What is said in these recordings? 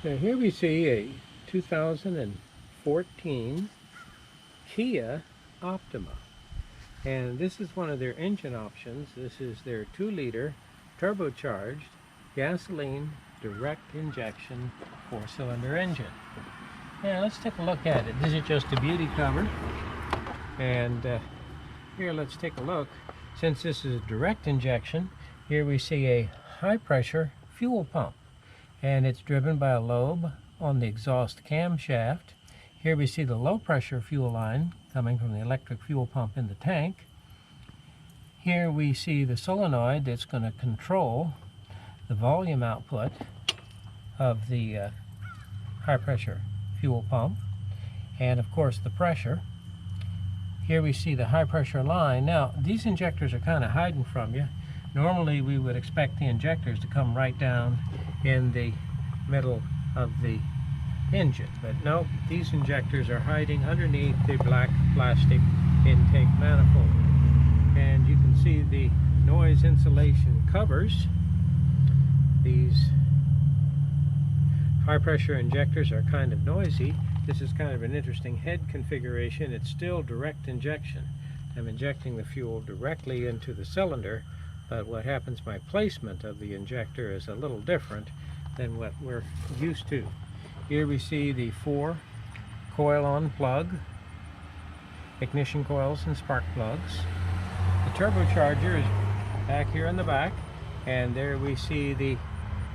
Now here we see a 2014 Kia Optima, and this is one of their engine options. This is their 2-liter turbocharged gasoline direct injection 4-cylinder engine. Now let's take a look at it. This is just a beauty cover, and here let's take a look. Since this is a direct injection, here we see a high pressure fuel pump, and it's driven by a lobe on the exhaust camshaft. Here we see the low pressure fuel line coming from the electric fuel pump in the tank. Here we see the solenoid that's going to control the volume output of the high pressure fuel pump, and of course the pressure. Here we see the high pressure line. Now these injectors are kind of hiding from you. Normally we would expect the injectors to come right down in the middle of the engine, but no, these injectors are hiding underneath the black plastic intake manifold. And you can see the noise insulation covers. These high pressure injectors are kind of noisy. This is kind of an interesting head configuration. It's still direct injection. I'm injecting the fuel directly into the cylinder, but what happens by placement of the injector is a little different than what we're used to. Here we see the 4 coil-on plug, ignition coils and spark plugs. The turbocharger is back here in the back, and there we see the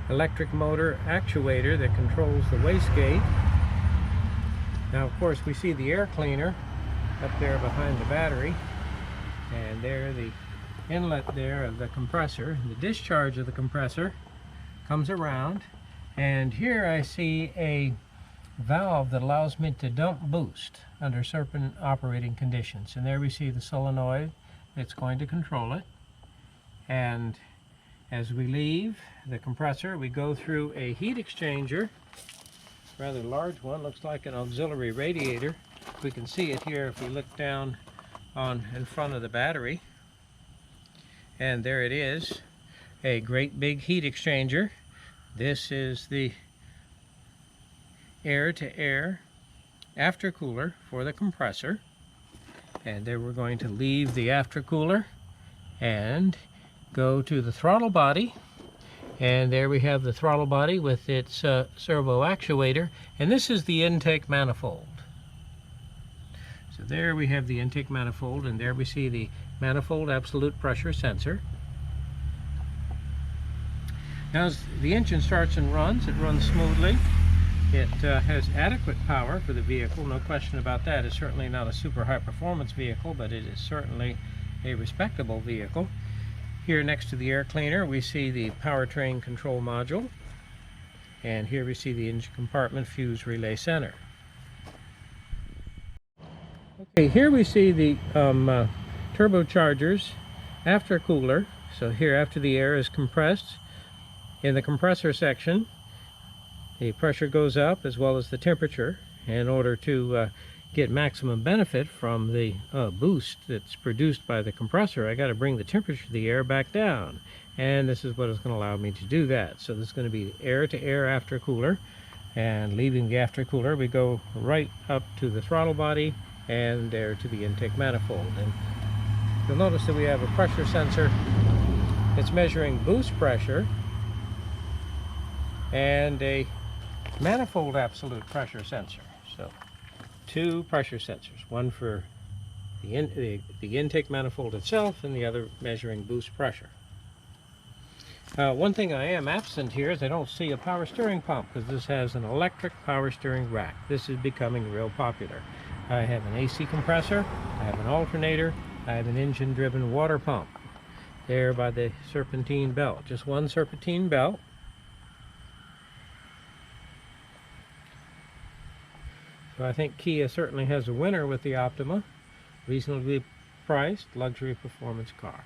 electric motor actuator that controls the wastegate. Now of course we see the air cleaner up there behind the battery, and there the inlet there of the compressor. The discharge of the compressor comes around, and here I see a valve that allows me to dump boost under certain operating conditions, and there we see the solenoid that's going to control it. And as we leave the compressor, we go through a heat exchanger, rather large one, looks like an auxiliary radiator. We can see it here if we look down on in front of the battery. And there it is, a great big heat exchanger. This is the air-to-air aftercooler for the compressor. And there we're going to leave the aftercooler and go to the throttle body. And there we have the throttle body with its servo actuator. And this is the intake manifold. So there we have the intake manifold, and there we see the manifold absolute pressure sensor. Now as the engine starts and runs, it runs smoothly. It has adequate power for the vehicle, no question about that. It's certainly not a super high performance vehicle, but it is certainly a respectable vehicle. Here next to the air cleaner we see the powertrain control module, and here we see the engine compartment fuse relay center. Okay, here we see the Turbochargers Aftercooler. So here, after the air is compressed, in the compressor section the pressure goes up as well as the temperature. In order to get maximum benefit from the boost that's produced by the compressor, I got to bring the temperature of the air back down, and this is what is going to allow me to do that. So this is going to be air-to-air aftercooler, and leaving the aftercooler we go right up to the throttle body and there to the intake manifold. And you'll notice that we have a pressure sensor that's measuring boost pressure, and a manifold absolute pressure sensor. So 2 pressure sensors, one for the intake manifold itself and the other measuring boost pressure. One thing I am absent here is I don't see a power steering pump, because this has an electric power steering rack. This is becoming real popular. I have an AC compressor, I have an alternator, I have an engine driven water pump there by the serpentine belt. Just one serpentine belt. So I think Kia certainly has a winner with the Optima. Reasonably priced luxury performance car.